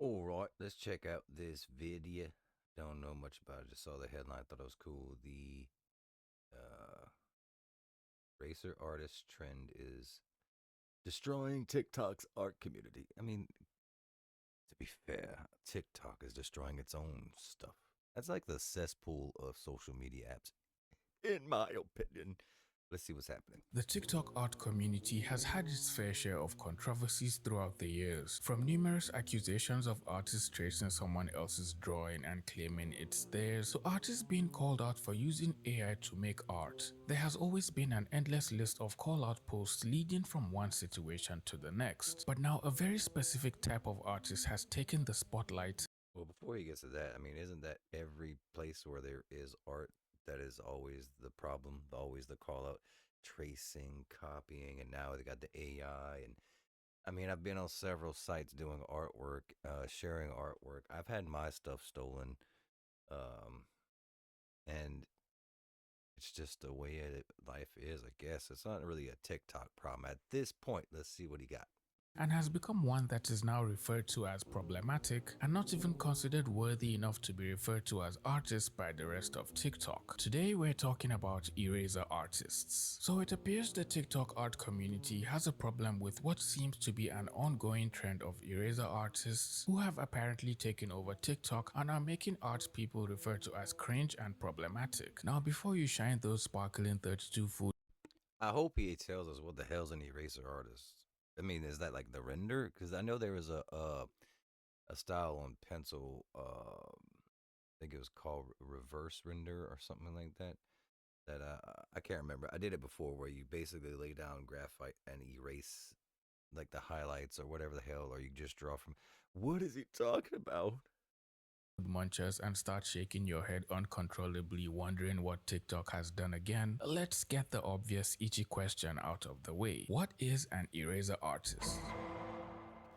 All right, let's check out this video. Don't know much about it. Just saw the headline. Thought it was cool. The uh, racer artist trend is destroying TikTok's art community. I mean, to be fair, TikTok is destroying its own stuff. That's like the cesspool of social media apps, in my opinion. Let's see what's happening. The TikTok art community has had its fair share of controversies throughout the years, from numerous accusations of artists tracing someone else's drawing and claiming it's theirs, to artists being called out for using AI to make art. There has always been an endless list of call-out posts leading from one situation to the next. But now a very specific type of artist has taken the spotlight. Well, before he gets to that, I mean, isn't that every place where there is art that is always the problem, always the call out, tracing, copying, and now they got the AI. And I mean, I've been on several sites doing artwork, sharing artwork. I've had my stuff stolen, um, and it's just the way life is, I guess. It's not really a TikTok problem at this point. Let's see what he got. And has become one that is now referred to as problematic and not even considered worthy enough to be referred to as artists by the rest of TikTok. Today we're talking about eraser artists. So it appears the TikTok art community has a problem with what seems to be an ongoing trend of eraser artists who have apparently taken over TikTok and are making art people refer to as cringe and problematic. Now before you shine those sparkling 32 food. I hope he tells us what the hell's an eraser artist. I mean, is that like the render? Because I know there was a style on pencil. I think it was called reverse render or something like that. That I can't remember. I did it before, where you basically lay down graphite and erase like the highlights or whatever the hell, or you just draw from. What is he talking about? Munchers and start shaking your head uncontrollably, wondering what TikTok has done again, let's get the obvious itchy question out of the way. What is an eraser artist?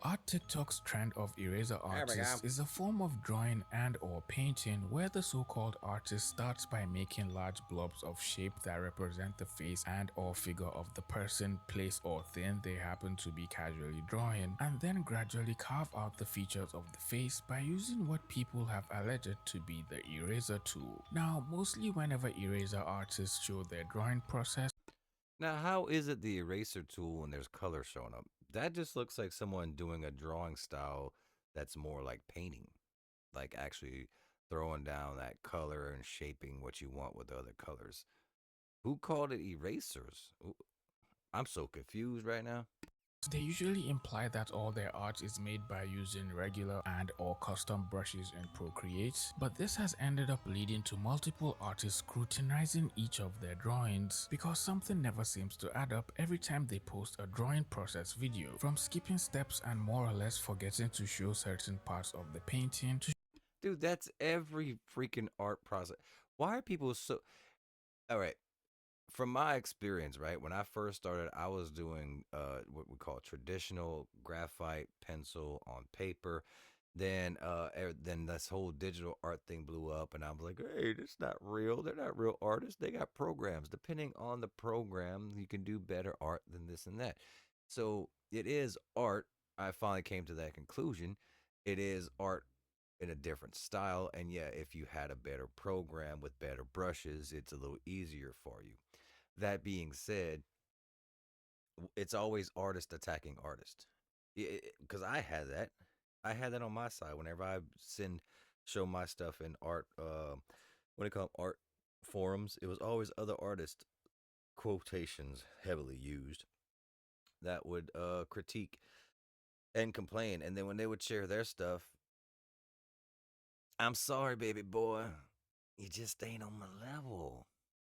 Art TikTok's trend of eraser There we go. artists is a form of drawing and or painting where the so-called artist starts by making large blobs of shape that represent the face and or figure of the person, place or thing they happen to be casually drawing, and then gradually carve out the features of the face by using what people have alleged to be the eraser tool. Now, mostly whenever eraser artists show their drawing process, Now, how is it the eraser tool when there's color showing up? That just looks like someone doing a drawing style that's more like painting, like actually throwing down that color and shaping what you want with the other colors. Who called it erasers? I'm so confused right now. they usually imply that all their art is made by using regular and or custom brushes in Procreate, but this has ended up leading to multiple artists scrutinizing each of their drawings because something never seems to add up every time they post a drawing process video, from skipping steps and more or less forgetting to show certain parts of the painting to Dude, that's every freaking art process. Why are people so. All right. From my experience, right, when I first started, I was doing what we call traditional graphite pencil on paper. Then this whole digital art thing blew up, and I was like, "Hey, it's not real. They're not real artists. They got programs. Depending on the program, you can do better art than this and that." So it is art. I finally came to that conclusion. It is art in a different style, and yeah, if you had a better program with better brushes, it's a little easier for you. That being said, it's always artist attacking artist. Because I had that on my side. Whenever I show my stuff in art, what do you call 'em, art forums, it was always other artists, quotations heavily used, that would critique and complain. And then when they would share their stuff, I'm sorry, baby boy, you just ain't on my level.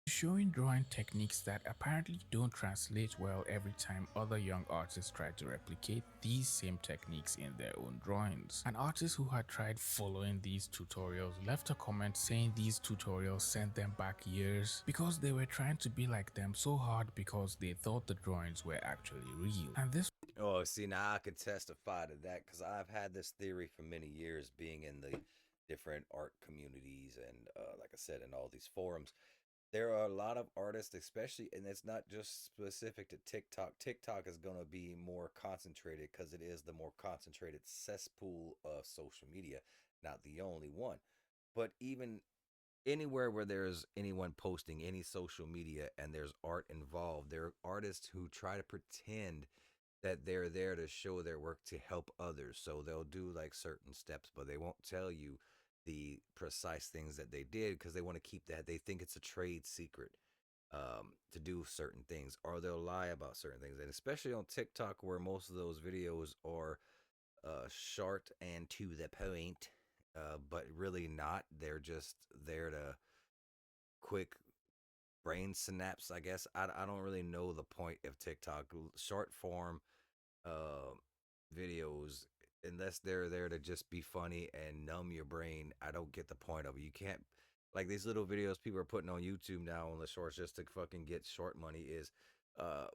showing drawing techniques that apparently don't translate well every time other young artists try to replicate these same techniques in their own drawings. An artist who had tried following these tutorials left a comment saying these tutorials sent them back years because they were trying to be like them so hard because they thought the drawings were actually real. And this Oh, see, now I could testify to that because I've had this theory for many years, being in the different art communities and, like I said, in all these forums. There are a lot of artists, especially, and it's not just specific to TikTok. TikTok is going to be more concentrated because it is the more concentrated cesspool of social media, not the only one. But even anywhere where there's anyone posting any social media and there's art involved, there are artists who try to pretend that they're there to show their work to help others. So they'll do like certain steps, but they won't tell you the precise things that they did because they want to keep that. They think it's a trade secret to do certain things, or they'll lie about certain things. And especially on TikTok, where most of those videos are short and to the point, but really not. They're just there to quick brain synapse, I guess. I don't really know the point of TikTok. Short form uh, videos, unless they're there to just be funny and numb your brain, I don't get the point of it. You can't, like these little videos people are putting on YouTube now on the shorts just to fucking get short money is uh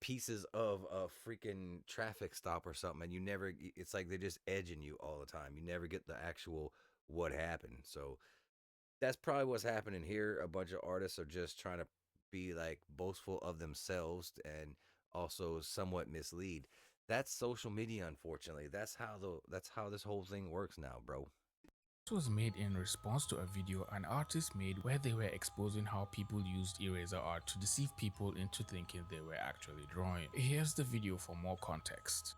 pieces of a freaking traffic stop or something, and you never, it's like they're just edging you all the time. You never get the actual what happened. So that's probably what's happening here. A bunch of artists are just trying to be like boastful of themselves and also somewhat mislead. That's social media, unfortunately. That's how this whole thing works now, bro. It was made in response to a video an artist made where they were exposing how people used eraser art to deceive people into thinking they were actually drawing. Here's the video for more context.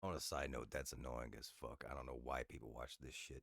On a side note, that's annoying as fuck. I don't know why people watch this shit.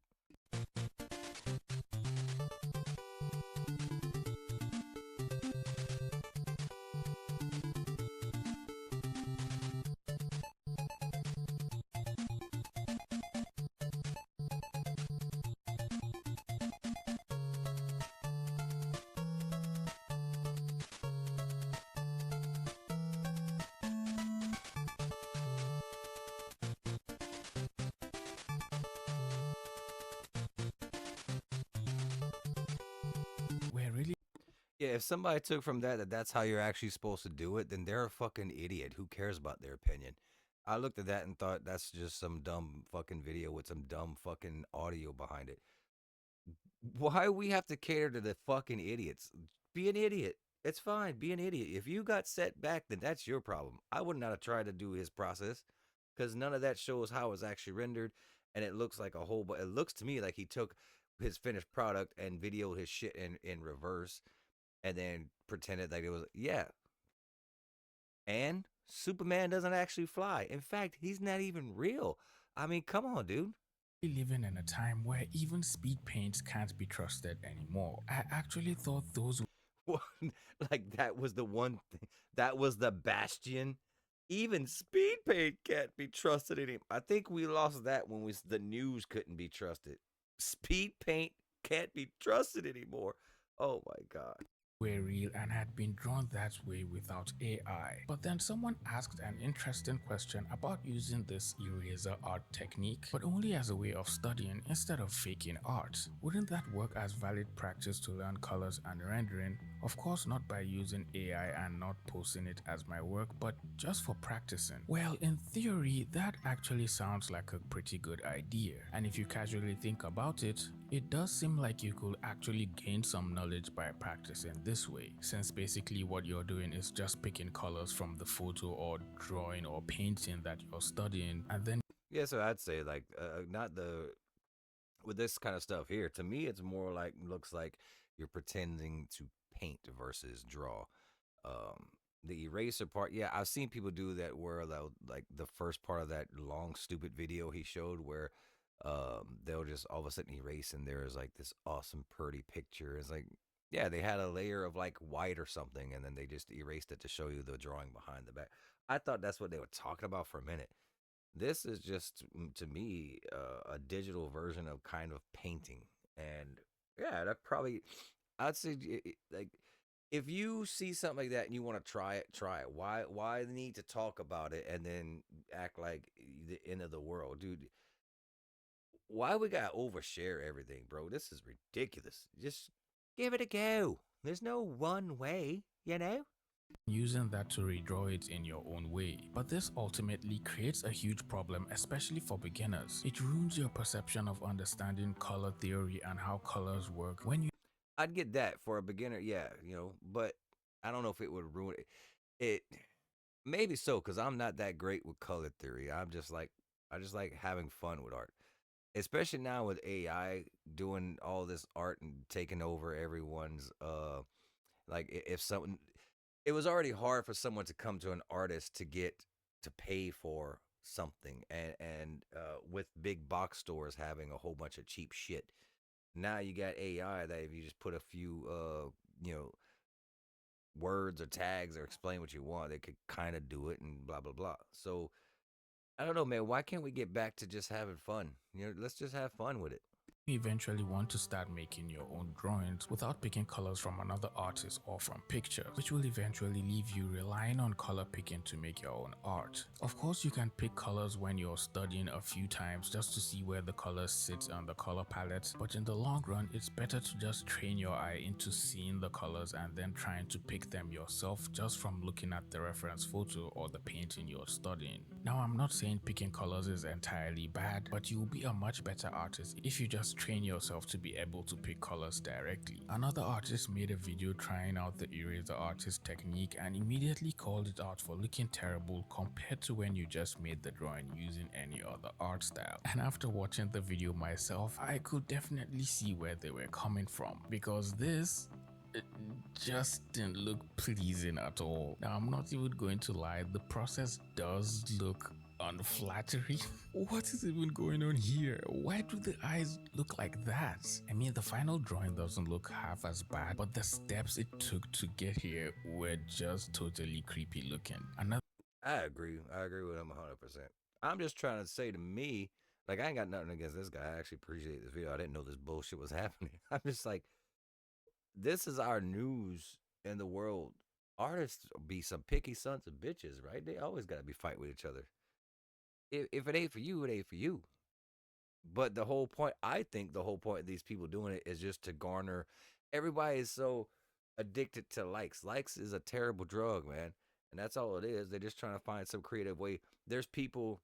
We're really Yeah, if somebody took from that that's how you're actually supposed to do it, then they're a fucking idiot. Who cares about their opinion? I looked at that and thought that's just some dumb fucking video with some dumb fucking audio behind it. Why we have to cater to the fucking idiots? Be an idiot. It's fine. Be an idiot. If you got set back, then that's your problem. I would not have tried to do his process because none of that shows how it's actually rendered, and it looks like a whole. But it looks to me like he took his finished product and videoed his shit in reverse, and then pretended like it was yeah. And Superman doesn't actually fly. In fact, he's not even real. I mean, come on, dude. living in a time where even speed paints can't be trusted anymore. I actually thought those Like that was the one thing. That was the bastion. Even speed paint can't be trusted anymore. I think we lost that when the news couldn't be trusted. Speed paint can't be trusted anymore. Oh my god. were real and had been drawn that way without AI. But then someone asked an interesting question about using this eraser art technique, but only as a way of studying instead of faking art. Wouldn't that work as valid practice to learn colors and rendering? Of course, not by using AI and not posting it as my work, but just for practicing. Well, in theory, that actually sounds like a pretty good idea. And if you casually think about it, it does seem like you could actually gain some knowledge by practicing this way, since basically what you're doing is just picking colors from the photo or drawing or painting that you're studying, and then Yeah, so I'd say like not the with this kind of stuff here. To me, it's more like looks like you're pretending to paint versus draw. Um, the eraser part, yeah, I've seen people do that where they'll like the first part of that long stupid video he showed where they'll just all of a sudden erase and there's like this awesome pretty picture. It's like yeah, they had a layer of like white or something and then they just erased it to show you the drawing behind the back. I thought that's what they were talking about for a minute. This is just to me a digital version of kind of painting, and yeah, that probably I'd say like If you see something like that and you want to try it, try it. Why the need to talk about it and then act like the end of the world, dude? Why we gotta overshare everything, bro? This is ridiculous. Just give it a go. There's no one way, you know? using that to redraw it in your own way. But this ultimately creates a huge problem, especially for beginners. It ruins your perception of understanding color theory and how colors work when you I'd get that for a beginner, yeah, but I don't know if it would ruin it. It maybe so, because I'm not that great with color theory. I just like having fun with art. Especially now with AI doing all this art and taking over everyone's like if something it was already hard for someone to come to an artist to get to pay for something and with big box stores having a whole bunch of cheap shit. Now you got AI that if you just put a few you know words or tags or explain what you want, they could kind of do it and blah blah blah. So I don't know, man. Why can't we get back to just having fun? Let's just have fun with it. eventually want to start making your own drawings without picking colors from another artist or from pictures, which will eventually leave you relying on color picking to make your own art. Of course, you can pick colors when you're studying a few times just to see where the colors sit on the color palette, but in the long run, it's better to just train your eye into seeing the colors and then trying to pick them yourself just from looking at the reference photo or the painting you're studying. Now, I'm not saying picking colors is entirely bad, but you'll be a much better artist if you just train yourself to be able to pick colors directly. Another artist made a video trying out the eraser artist technique and immediately called it out for looking terrible compared to when you just made the drawing using any other art style. And after watching the video myself, I could definitely see where they were coming from, because this it just didn't look pleasing at all. Now, I'm not even going to lie, the process does look unflattering. What is even going on here? Why do the eyes look like that? I mean, the final drawing doesn't look half as bad, but the steps it took to get here were just totally creepy looking. Another I agree. I agree with him 100%. I'm just trying to say to me, like I ain't got nothing against this guy. I actually appreciate this video. I didn't know this bullshit was happening. I'm just like, this is our news in the world. Artists be some picky sons of bitches, right? They always got to be fighting with each other. If it ain't for you, it ain't for you. But the whole point, I think the whole point of these people doing it is just to garner. Everybody is so addicted to likes. Likes is a terrible drug, man. And that's all it is. They're just trying to find some creative way. There's people,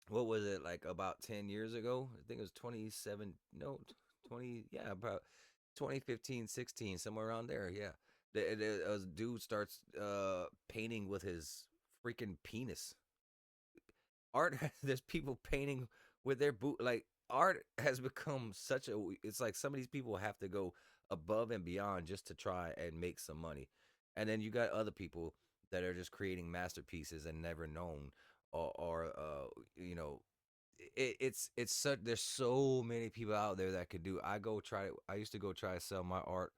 what was it, like about 10 years ago? I think it was 27, no, 20, yeah, about 2015, 16, somewhere around there. Yeah. A dude starts painting with his freaking penis. Art, there's people painting with their boot. Like, art has become such a, it's like some of these people have to go above and beyond just to try and make some money. And then you got other people that are just creating masterpieces and never known, or you know, it's such, there's so many people out there that could do. I used to go try to sell my art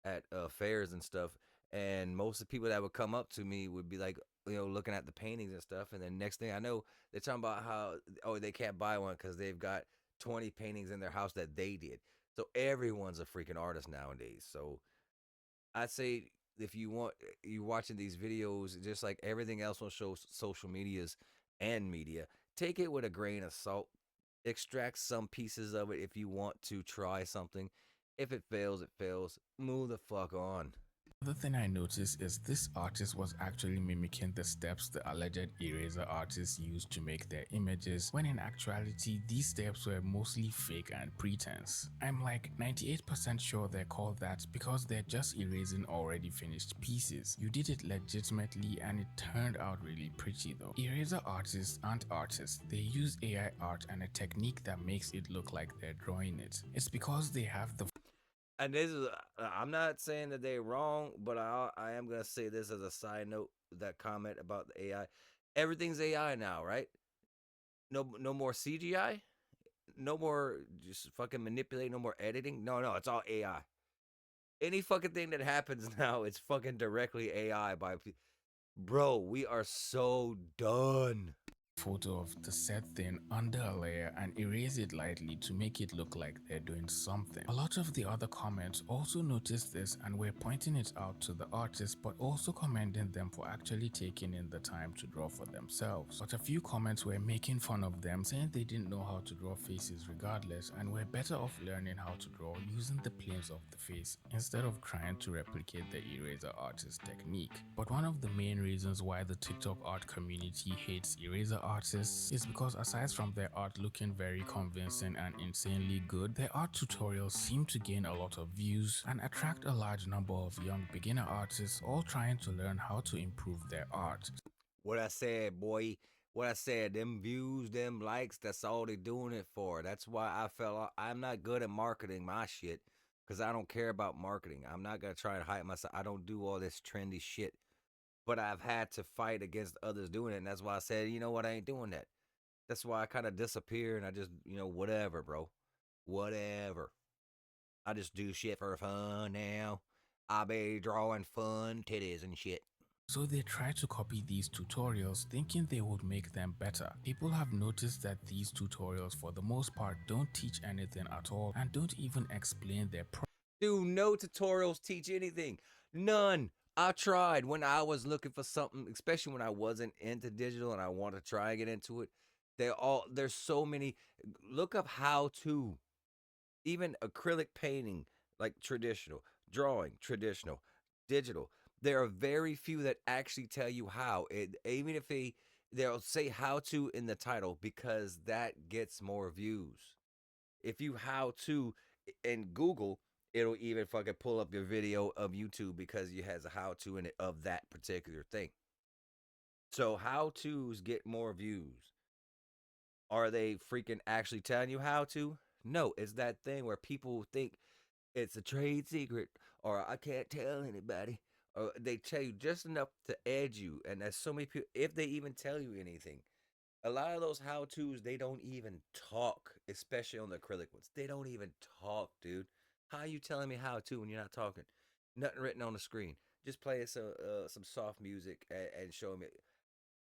at fairs and stuff, and most of the people that would come up to me would be like, looking at the paintings and stuff, and then next thing I know, they're talking about how, oh, they can't buy one because they've got 20 paintings in their house that they did. So everyone's a freaking artist nowadays. So I'd say if you're watching these videos, just like everything else on social medias and media, take it with a grain of salt. Extract some pieces of it if you want to try something. If it fails, it fails. Move the fuck on. thing I noticed is this artist was actually mimicking the steps the alleged eraser artists used to make their images, when in actuality these steps were mostly fake and pretense. I'm like 98% sure they're called that because they're just erasing already finished pieces. You did it legitimately and it turned out really pretty though. Eraser artists aren't artists, they use AI art and a technique that makes it look like they're drawing it. It's because they have the And this is, I'm not saying that they're wrong, but I am gonna say this as a side note. That comment about the AI, everything's AI now, right? No more CGI, no more just fucking manipulate, no more editing. No, it's all AI. Any fucking thing that happens now, it's fucking directly AI by. Bro, we are so done. photo of the set thin under a layer and erase it lightly to make it look like they're doing something. A lot of the other comments also noticed this and were pointing it out to the artist, but also commending them for actually taking in the time to draw for themselves. But a few comments were making fun of them, saying they didn't know how to draw faces regardless and were better off learning how to draw using the planes of the face instead of trying to replicate the eraser artist technique. But one of the main reasons why the TikTok art community hates eraser artists is because aside from their art looking very convincing and insanely good, their art tutorials seem to gain a lot of views and attract a large number of young beginner artists all trying to learn how to improve their art. What I said, boy. What I said, them views, them likes, that's all they doing it for. That's why I felt I'm not good at marketing my shit because I don't care about marketing. I'm not going to try to hype myself. I don't do all this trendy shit. But I've had to fight against others doing it. And that's why I said, you know what, I ain't doing that. That's why I kind of disappear and I just, whatever, bro. Whatever. I just do shit for fun now. I be drawing fun titties and shit. So they try to copy these tutorials thinking they would make them better. People have noticed that these tutorials for the most part don't teach anything at all and don't even explain their Dude, no tutorials teach anything. None. I tried when I was looking for something, especially when I wasn't into digital and I want to try and get into it. There's so many. Look up how to. Even acrylic painting, like traditional, drawing, traditional, digital. There are very few that actually tell you how. Even if they'll say how to in the title because that gets more views. If you how to in Google, it'll even fucking pull up your video of YouTube because it has a how to in it of that particular thing. So how to's get more views. Are they freaking actually telling you how to? No, it's that thing where people think it's a trade secret or I can't tell anybody. Or they tell you just enough to edge you. And there's so many people, if they even tell you anything, a lot of those how to's, they don't even talk, especially on the acrylic ones. They don't even talk, dude. How are you telling me how to when you're not talking? Nothing written on the screen. Just play some soft music and show me.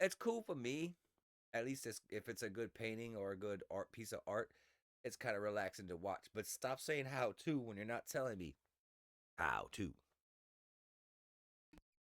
It's cool for me. At least if it's a good painting or a good art piece of art, it's kind of relaxing to watch. But stop saying how to when you're not telling me how to.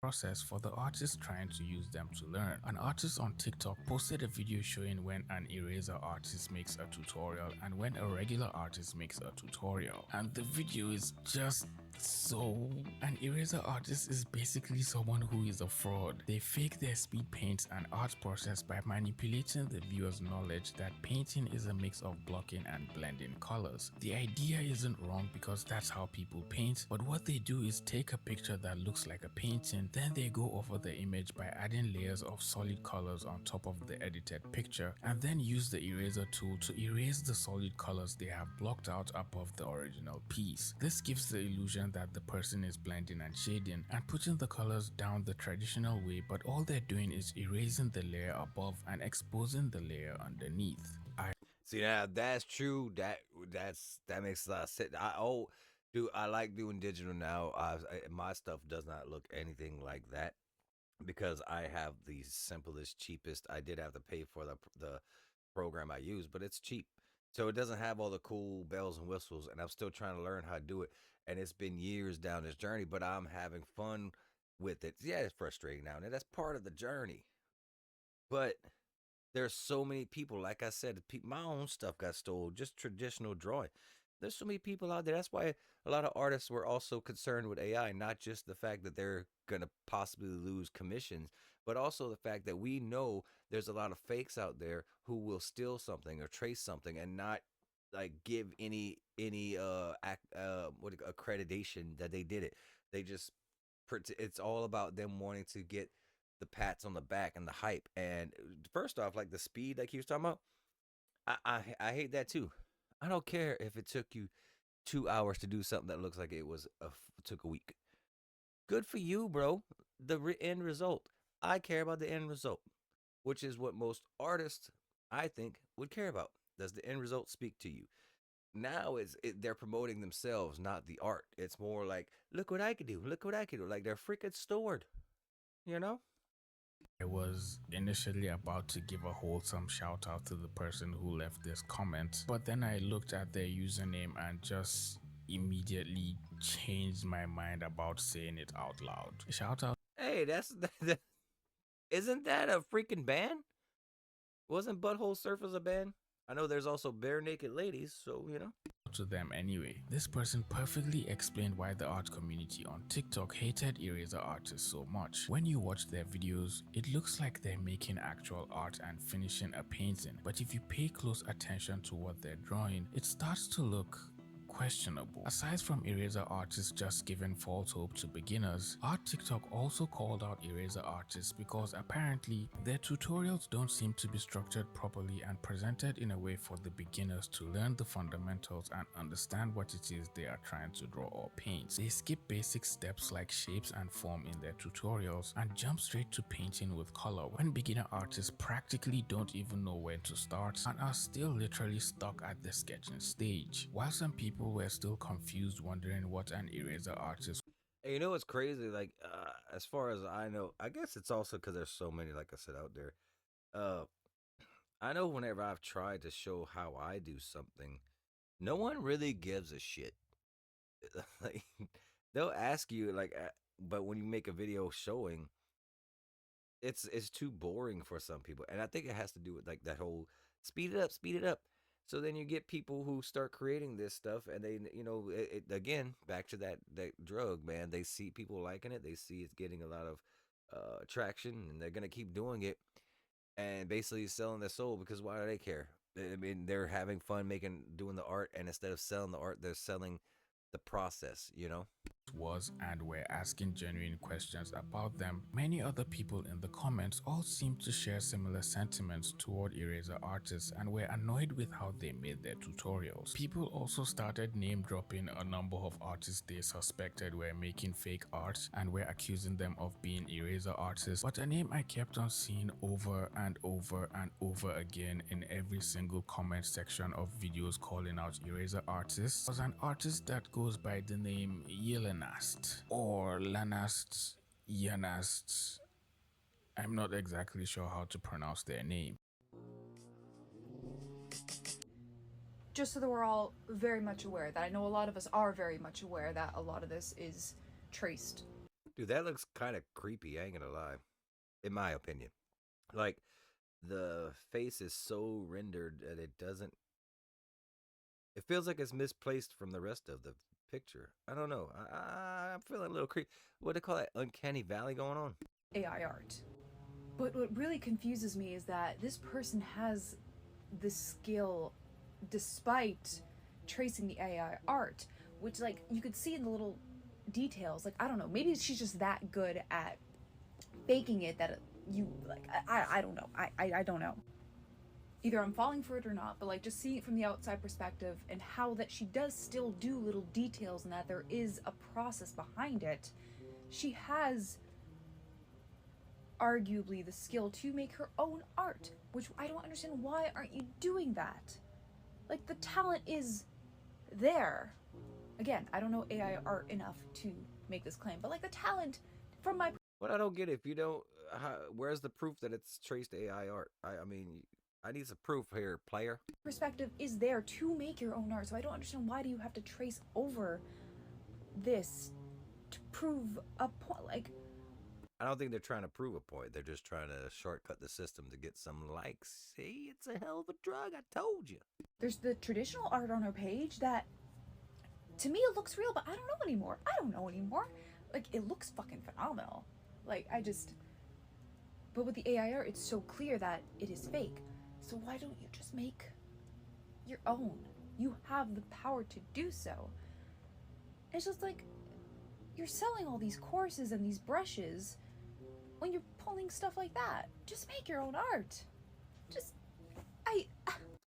process for the artist trying to use them to learn. An artist on TikTok posted a video showing when an eraser artist makes a tutorial and when a regular artist makes a tutorial. And the video is just so... An eraser artist is basically someone who is a fraud. They fake their speed paints and art process by manipulating the viewer's knowledge that painting is a mix of blocking and blending colors. The idea isn't wrong because that's how people paint, but what they do is take a picture that looks like a painting, then they go over the image by adding layers of solid colors on top of the edited picture, and then use the eraser tool to erase the solid colors they have blocked out above the original piece. This gives the illusion that the person is blending and shading and putting the colors down the traditional way, but all they're doing is erasing the layer above and exposing the layer underneath. See now that's true. That makes a lot of sense. Dude, I like doing digital now. My stuff does not look anything like that because I have the simplest, cheapest. I did have to pay for the program I use, but it's cheap. So it doesn't have all the cool bells and whistles, and I'm still trying to learn how to do it. And it's been years down this journey, but I'm having fun with it. Yeah, it's frustrating now, and that's part of the journey. But there's so many people, like I said, my own stuff got stole, just traditional drawing. There's so many people out there. That's why a lot of artists were also concerned with AI, not just the fact that they're going to possibly lose commissions, but also the fact that we know there's a lot of fakes out there who will steal something or trace something and not like give any what accreditation that they did it. They just it's all about them wanting to get the pats on the back and the hype. And first off, like the speed like he was talking about, I hate that too. I don't care if it took you 2 hours to do something that looks like it was took a week. Good for you, bro. The end result. I care about the end result, which is what most artists, I think, would care about. Does the end result speak to you? Now they're promoting themselves, not the art. It's more like, look what I can do. Look what I can do. Like they're freaking stored, you know? I was initially about to give a wholesome shout out to the person who left this comment, but then I looked at their username and just immediately changed my mind about saying it out loud. Shout out Hey, isn't that a freaking band? Wasn't Butthole Surfers a band? I know there's also Bare Naked Ladies, so you know. to them anyway. This person perfectly explained why the art community on TikTok hated eraser artists so much. When you watch their videos, it looks like they're making actual art and finishing a painting, but if you pay close attention to what they're drawing, it starts to look questionable. Aside from eraser artists just giving false hope to beginners, Art TikTok also called out eraser artists because apparently their tutorials don't seem to be structured properly and presented in a way for the beginners to learn the fundamentals and understand what it is they are trying to draw or paint. They skip basic steps like shapes and form in their tutorials and jump straight to painting with color when beginner artists practically don't even know where to start and are still literally stuck at the sketching stage. While some people were still confused, wondering what an eraser artist And you know what's crazy? Like, as far as I know, I guess it's also because there's so many, like I said, out there. Uh, I know whenever I've tried to show how I do something, no one really gives a shit. Like, they'll ask you, like, but when you make a video showing, it's too boring for some people, and I think it has to do with like that whole speed it up, speed it up. So then you get people who start creating this stuff, and they, again, back to that drug, man. They see people liking it, they see it's getting a lot of traction, and they're gonna keep doing it, and basically selling their soul because why do they care? I mean, they're having fun doing the art, and instead of selling the art, they're selling the process. You know. was and were asking genuine questions about them. Many other people in the comments all seemed to share similar sentiments toward eraser artists and were annoyed with how they made their tutorials. People also started name dropping a number of artists they suspected were making fake art and were accusing them of being eraser artists, but a name I kept on seeing over and over and over again in every single comment section of videos calling out eraser artists was an artist that goes by the name Yelenast or Lanast Yanast. I'm not exactly sure how to pronounce their name. Just so that we're all very much aware that I know a lot of us are very much aware that a lot of this is traced. Dude, that looks kind of creepy. I ain't gonna lie, in my opinion. Like the face is so rendered that it doesn't. It feels like it's misplaced from the rest of the picture. I don't know. I'm feeling a little creepy. What do they call that? Uncanny valley going on. AI art. But what really confuses me is that this person has the skill despite tracing the AI art, which, like, you could see in the little details. Like, I don't know, maybe she's just that good at faking it that you, like, I don't know. I don't know. Either I'm falling for it or not, but like just seeing it from the outside perspective and how that she does still do little details and that there is a process behind it. She has arguably the skill to make her own art, which I don't understand. Why aren't you doing that? Like, the talent is there. Again, I don't know AI art enough to make this claim, but like the talent from my What I don't get, if you don't, where's the proof that it's traced AI art? I mean, I need some proof here, player. perspective is there to make your own art. So I don't understand, why do you have to trace over this to prove a point? Like, I don't think they're trying to prove a point. They're just trying to shortcut the system to get some likes. See, it's a hell of a drug. I told you. there's the traditional art on her page that to me it looks real, but I don't know anymore. I don't know anymore. Like, it looks fucking phenomenal. Like, but with the AI art, it's so clear that it is fake. So why don't you just make your own? You have the power to do so. It's just like, you're selling all these courses and these brushes when you're pulling stuff like that. Just make your own art. Just, I.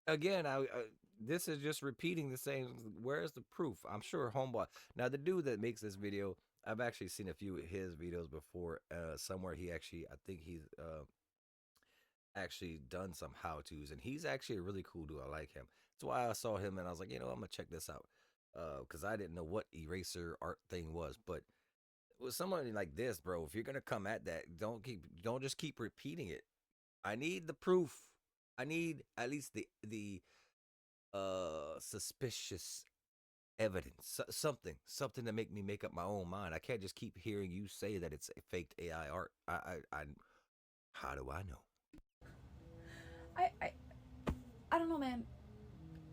Again, this is just repeating the same. Where's the proof? I'm sure homeboy. Now the dude that makes this video, I've actually seen a few of his videos before. Somewhere he actually, I think he's actually done some how tos, and he's actually a really cool dude. I like him. That's why I saw him and I was like, I'm gonna check this out, because I didn't know what eraser art thing was. But with someone like this, bro, if you're gonna come at that, don't just keep repeating it. I need the proof. I need at least the suspicious evidence, something to make me make up my own mind. I can't just keep hearing you say that it's a faked AI art. I how do I know? I, I, I don't know, man.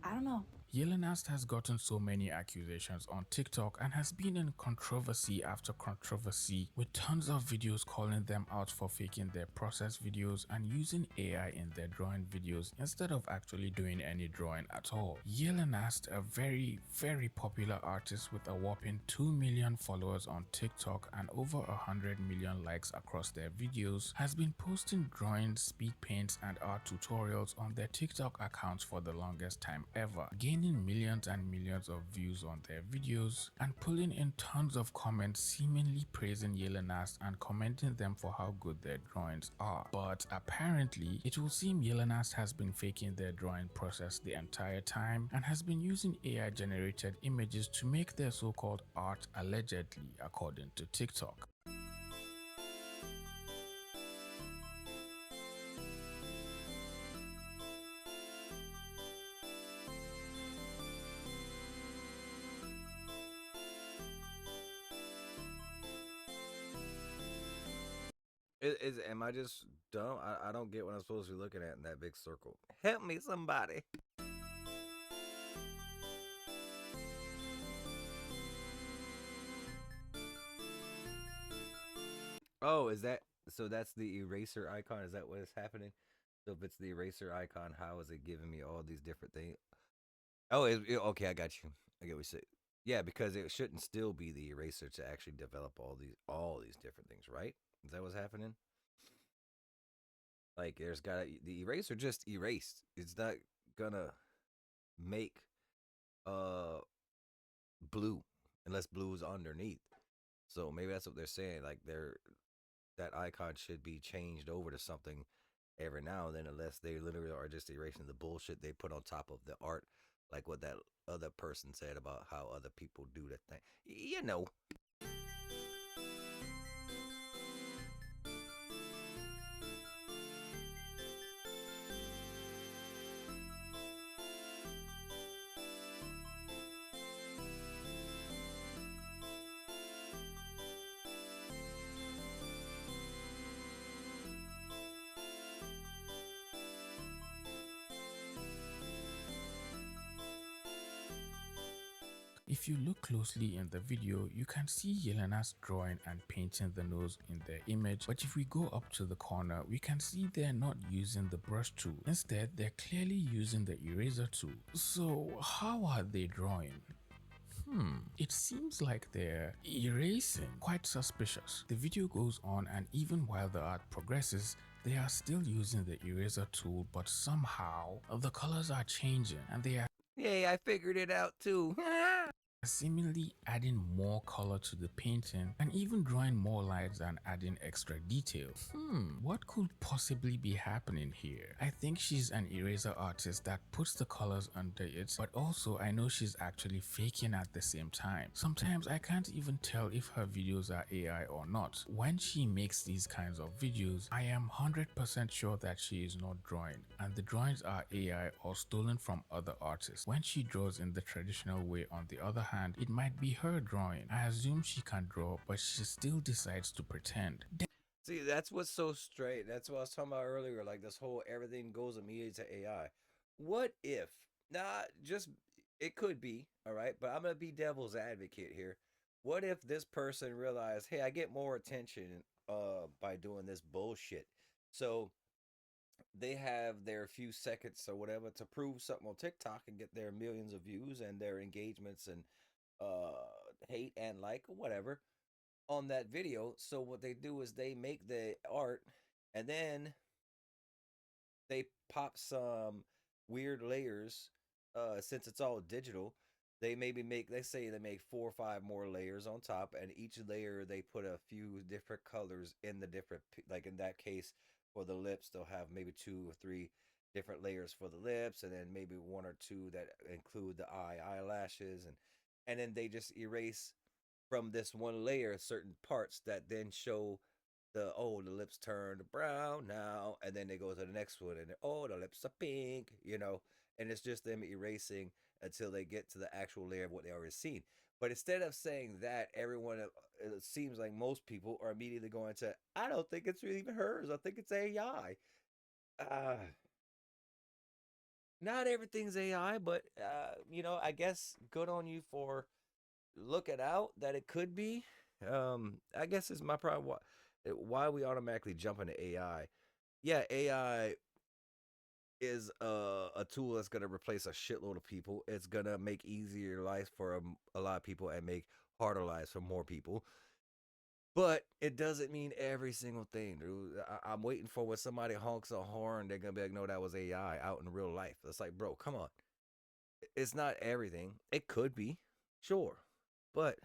I don't know. Yelenast has gotten so many accusations on TikTok and has been in controversy after controversy, with tons of videos calling them out for faking their process videos and using AI in their drawing videos instead of actually doing any drawing at all. Yelenast, a very popular artist with a whopping 2 million followers on TikTok and over 100 million likes across their videos, has been posting drawings, speed paints and art tutorials on their TikTok accounts for the longest time ever, gaining millions and millions of views on their videos and pulling in tons of comments seemingly praising Yelenast and commenting them for how good their drawings are. But apparently, it will seem Yelenast has been faking their drawing process the entire time and has been using AI generated images to make their so-called art, allegedly, according to TikTok. Am I just dumb? I don't get what I'm supposed to be looking at in that big circle. Help me, somebody. Oh, is that so? That's the eraser icon. Is that what is happening? So if it's the eraser icon, how is it giving me all these different things? Oh, okay. I got you. I get what you say. Yeah, because it shouldn't still be the eraser to actually develop all these different things, right? Is that what's happening? Like, there's got the eraser just erased. It's not gonna make uh blue unless blue is underneath. So maybe that's what they're saying. Like, that icon should be changed over to something every now and then, unless they literally are just erasing the bullshit they put on top of the art, like what that other person said about how other people do the thing. You know. If you look closely in the video, you can see Yelena's drawing and painting the nose in their image, but if we go up to the corner, we can see they're not using the brush tool. Instead, they're clearly using the eraser tool. So how are they drawing? It seems like they're erasing. Quite suspicious. The video goes on, and even while the art progresses, they are still using the eraser tool, but somehow the colors are changing and they are Yay, I figured it out too. seemingly adding more color to the painting and even drawing more lines and adding extra detail. What could possibly be happening here? I think she's an eraser artist that puts the colors under it, but also I know she's actually faking at the same time. Sometimes I can't even tell if her videos are AI or not. When she makes these kinds of videos, I am 100% sure that she is not drawing, and the drawings are AI or stolen from other artists. When she draws in the traditional way, on the other hand, it might be her drawing. I assume she can draw, but she still decides to pretend. See, that's what's so straight. That's what I was talking about earlier. Like, this whole everything goes immediately to AI. What if? Nah, just it could be, all right. But I'm gonna be devil's advocate here. What if this person realized, hey, I get more attention by doing this bullshit. So they have their few seconds or whatever to prove something on TikTok and get their millions of views and their engagements and hate and like or whatever on that video. So what they do is they make the art and then they pop some weird layers. Since it's all digital, they maybe make, let's say they make 4 or 5 more layers on top, and each layer they put a few different colors in the different, like in that case for the lips they'll have maybe 2 or 3 different layers for the lips, and then maybe 1 or 2 that include the eyelashes, and then they just erase from this one layer certain parts that then show the lips turn brown now, and then they go to the next one and the lips are pink, and it's just them erasing until they get to the actual layer of what they already seen. But instead of saying that, everyone, it seems like most people are immediately going to, I don't think it's really even hers, I think it's AI. Not everything's AI, but I guess good on you for looking out that it could be. I guess it's my problem. Why we automatically jump into AI? Yeah, AI is a tool that's gonna replace a shitload of people. It's gonna make easier life for a lot of people and make harder lives for more people. But it doesn't mean every single thing, dude. I'm waiting for when somebody honks a horn, they're gonna be like, "No, that was AI out in real life." It's like, bro, come on. It's not everything. It could be, sure, but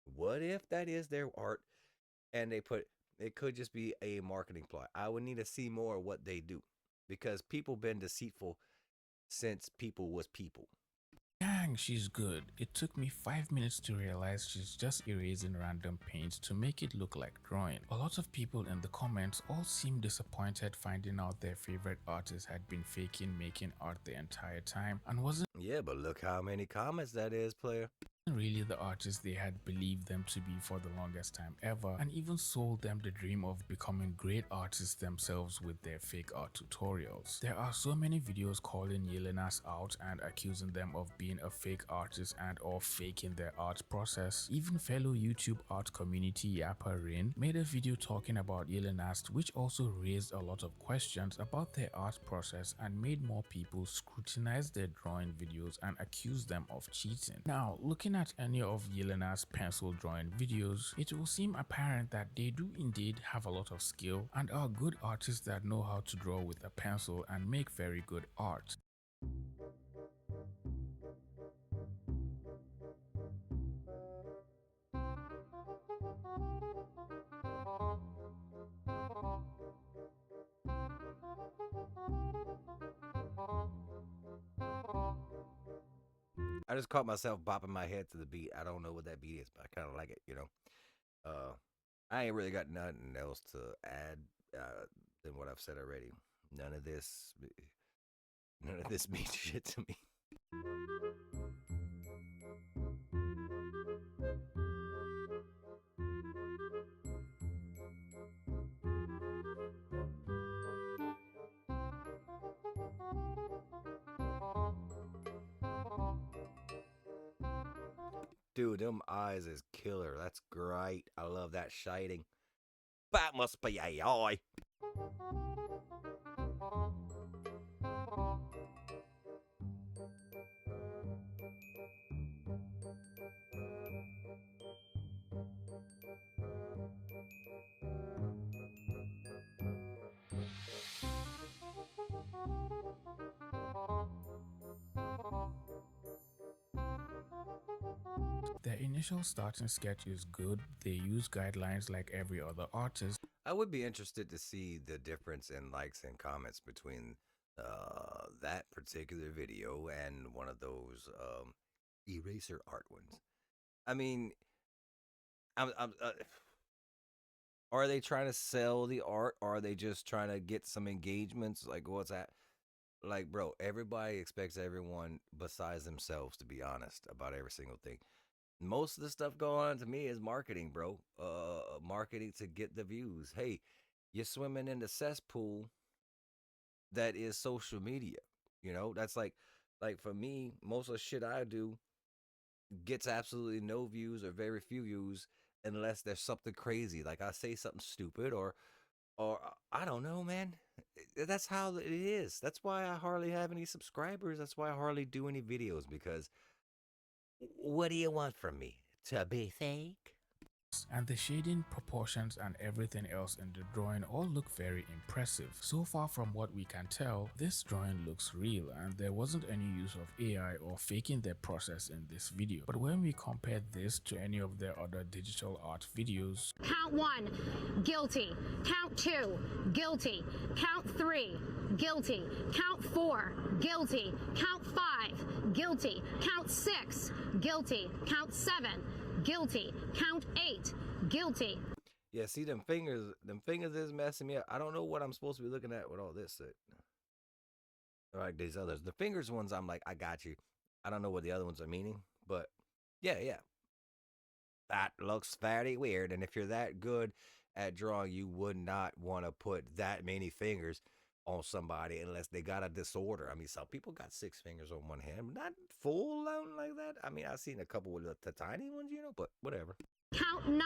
what if that is their art and they put it could just be a marketing plot? I would need to see more of what they do because people been deceitful since people was people. Dang, she's good. It took me 5 minutes to realize she's just erasing random paint to make it look like drawing. A lot of people in the comments all seemed disappointed finding out their favorite artist had been faking making art the entire time and wasn't Yeah, but look how many comments that is, player. really the artist they had believed them to be for the longest time ever, and even sold them the dream of becoming great artists themselves with their fake art tutorials. There are so many videos calling Yelenas out and accusing them of being a fake artist and or faking their art process. Even fellow YouTube art community Yappa Rin made a video talking about Yelenas, which also raised a lot of questions about their art process and made more people scrutinize their drawing videos and accuse them of cheating. Now, looking at any of Yelena's pencil drawing videos, it will seem apparent that they do indeed have a lot of skill and are good artists that know how to draw with a pencil and make very good art. I just caught myself bopping my head to the beat. I don't know what that beat is, but I kind of like it. Uh, I ain't really got nothing else to add than what I've said already. None of this, none of this means shit to me. Dude, them eyes is killer. That's great. I love that shading. That must be AI. Their initial starting sketch is good. They use guidelines like every other artist. I would be interested to see the difference in likes and comments between that particular video and one of those eraser art ones. I mean, I'm are they trying to sell the art? Or are they just trying to get some engagements? Like, what's that? Like, bro, everybody expects everyone besides themselves to be honest about every single thing. Most of the stuff going on to me is marketing, bro. Marketing to get the views. Hey, you're swimming in the cesspool that is social media. That's like for me, most of the shit I do gets absolutely no views or very few views unless there's something crazy. Like I say something stupid or I don't know, man. That's how it is. That's why I hardly have any subscribers. That's why I hardly do any videos because what do you want from me? To be fake? And the shading, proportions and everything else in the drawing all look very impressive. So far from what we can tell, this drawing looks real and there wasn't any use of AI or faking their process in this video. But when we compare this to any of their other digital art videos, count 1, guilty. Count 2, guilty. Count 3, guilty. Count 4, guilty. Count 5, guilty. Count 6, guilty. Count 7, Guilty. Count 8. Guilty. Yeah, see them fingers is messing me up. I don't know what I'm supposed to be looking at with all this. Like these others, the fingers ones, I'm like, I got you. I don't know what the other ones are meaning, but yeah, that looks very weird. And if you're that good at drawing, you would not want to put that many fingers on somebody unless they got a disorder. I mean, some people got 6 fingers on one hand, not full on like that. I mean, I've seen a couple with the tiny ones, but whatever. Count 9.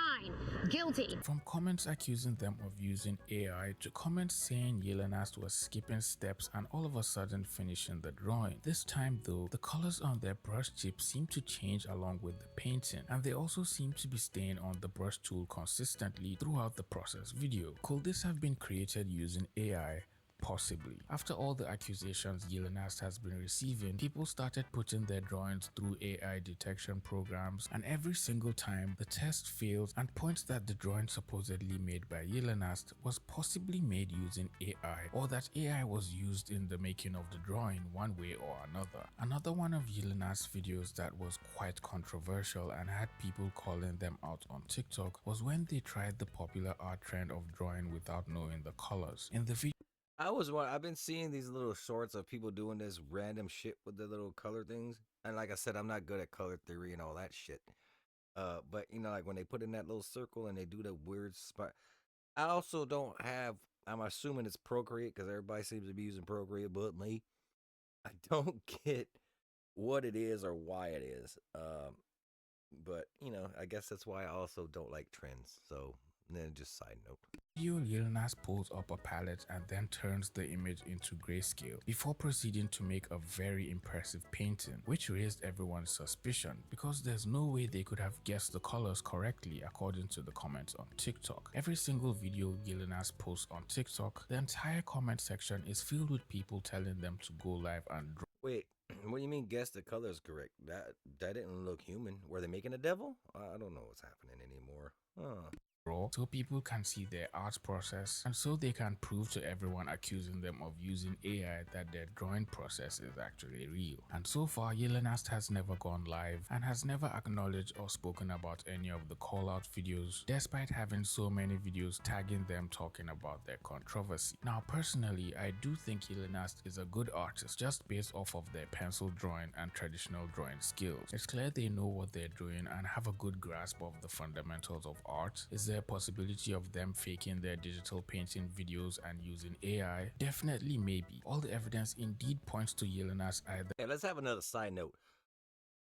Guilty. From comments accusing them of using AI to comments saying Yelenast was skipping steps and all of a sudden finishing the drawing. This time though, the colors on their brush tip seem to change along with the painting, and they also seem to be staying on the brush tool consistently throughout the process video. Could this have been created using AI? Possibly. After all the accusations Yelenast has been receiving, people started putting their drawings through AI detection programs, and every single time the test fails and points that the drawing supposedly made by Yelenast was possibly made using AI, or that AI was used in the making of the drawing one way or another. Another one of Yelenast's videos that was quite controversial and had people calling them out on TikTok was when they tried the popular art trend of drawing without knowing the colors. In the video, I've been seeing these little shorts of people doing this random shit with the little color things. And like I said, I'm not good at color theory and all that shit. But like when they put in that little circle and they do the weird spot. I also don't have, I'm assuming it's Procreate because everybody seems to be using Procreate but me. I don't get what it is or why it is. But I guess that's why I also don't like trends. So then just side note. Yelenast pulls up a palette and then turns the image into grayscale before proceeding to make a very impressive painting, which raised everyone's suspicion because there's no way they could have guessed the colors correctly according to the comments on TikTok. Every single video Yelenast posts on TikTok, the entire comment section is filled with people telling them to go live and draw. Wait, what do you mean guess the colors correct? That didn't look human. Were they making a devil? I don't know what's happening anymore. So people can see their art process, and so they can prove to everyone accusing them of using AI that their drawing process is actually real. And so far, Yelenast has never gone live and has never acknowledged or spoken about any of the call-out videos, despite having so many videos tagging them talking about their controversy. Now personally, I do think Yelenast is a good artist just based off of their pencil drawing and traditional drawing skills. It's clear they know what they're doing and have a good grasp of the fundamentals of art. Is there a possibility of them faking their digital painting videos and using AI? Definitely, maybe. All the evidence indeed points to Yelenast either. Hey, let's have another side note.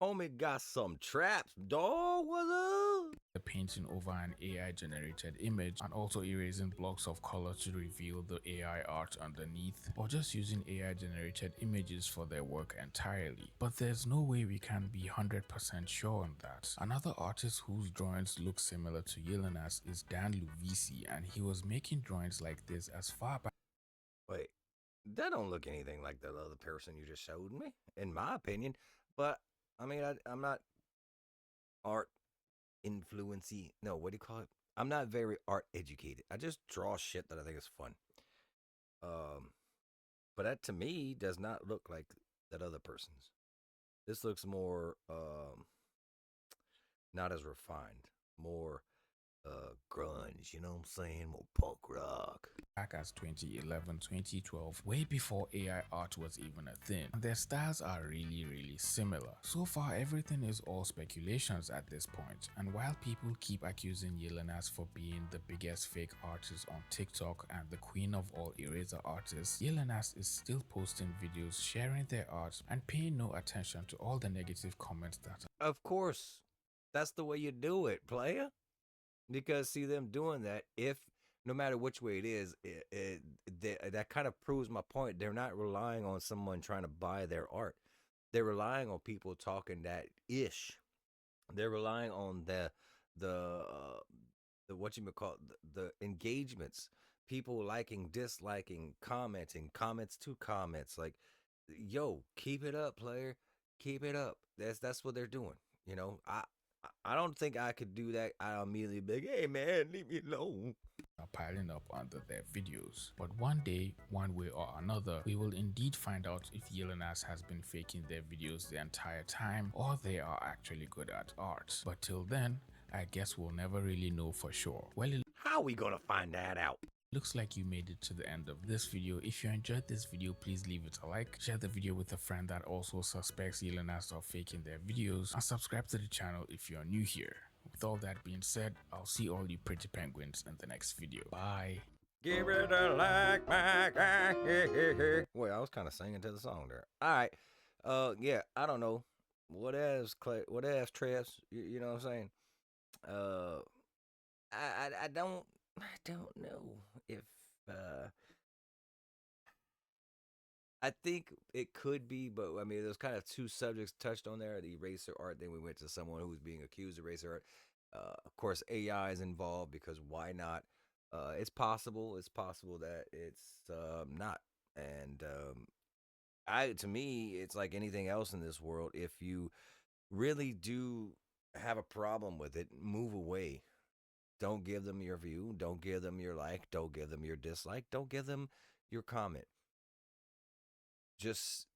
Homie got some traps, dog. What's up? The painting over an AI generated image and also erasing blocks of color to reveal the AI art underneath, or just using AI generated images for their work entirely. But there's no way we can be 100% sure on that. Another artist whose drawings look similar to Yelenast is Dan Luvisi, and he was making drawings like this as far back. Wait, that don't look anything like the other person you just showed me, in my opinion. But I mean, I'm not art influency. No, what do you call it? I'm not very art educated. I just draw shit that I think is fun. But that to me does not look like that other person's. This looks more not as refined, more grunge, you know what I'm saying? More punk rock. Back as 2011, 2012, way before AI art was even a thing. And their styles are really similar. So far, everything is all speculations at this point. And while people keep accusing Yelenast for being the biggest fake artist on TikTok and the queen of all eraser artists, Yelenast is still posting videos sharing their art and paying no attention to all the negative comments that are. Of course, that's the way you do it, player. Because see them doing that, if no matter which way it is, that kind of proves my point. They're not relying on someone trying to buy their art. They're relying on people talking that ish. They're relying on the what you may call the engagements, people liking, disliking, commenting, comments to comments. Like, yo, keep it up, player, keep it up. That's what they're doing. I don't think I could do that. I'll immediately be like, hey man, leave me alone. Are piling up under their videos. But one day, one way or another, we will indeed find out if Yelenas has been faking their videos the entire time or they are actually good at art. But till then, I guess we'll never really know for sure. Well, it How we gonna find that out? looks like you made it to the end of this video. If you enjoyed this video, please leave it a like, share the video with a friend that also suspects Yelenas of faking their videos, and subscribe to the channel if you're new here. With all that being said, I'll see all you pretty penguins in the next video. Bye. Give it a like, my guy. Wait, I was kind of singing to the song there. All right. Yeah, I don't know. What else, Clay? What else, Trevs? You know what I'm saying? Uh, I don't know if I think it could be, but I mean, there's kind of two subjects touched on there: the eraser art. Then we went to someone who's being accused of eraser art. Of course, AI is involved because why not? It's possible. It's possible that it's not. And I, to me, it's like anything else in this world. If you really do have a problem with it, move away. Don't give them your view. Don't give them your like. Don't give them your dislike. Don't give them your comment. Just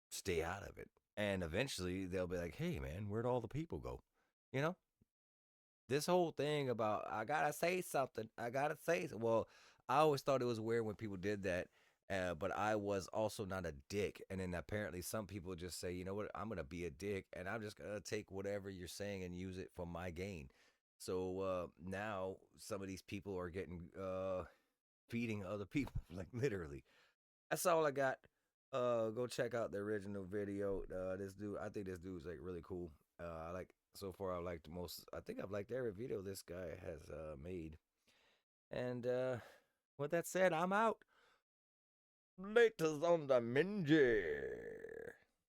stay out of it. And eventually they'll be like, hey, man, where'd all the people go? You know? This whole thing about, I gotta say something. I gotta say, well, I always thought it was weird when people did that. But I was also not a dick. And then apparently some people just say, you know what, I'm gonna be a dick and I'm just gonna take whatever you're saying and use it for my gain. So now some of these people are getting feeding other people, like literally. That's all I got. Go check out the original video. This dude, I think this dude's like really cool. I like so far. I liked most. I think I've liked every video this guy has made. And with that said, I'm out. Laters on the Minji.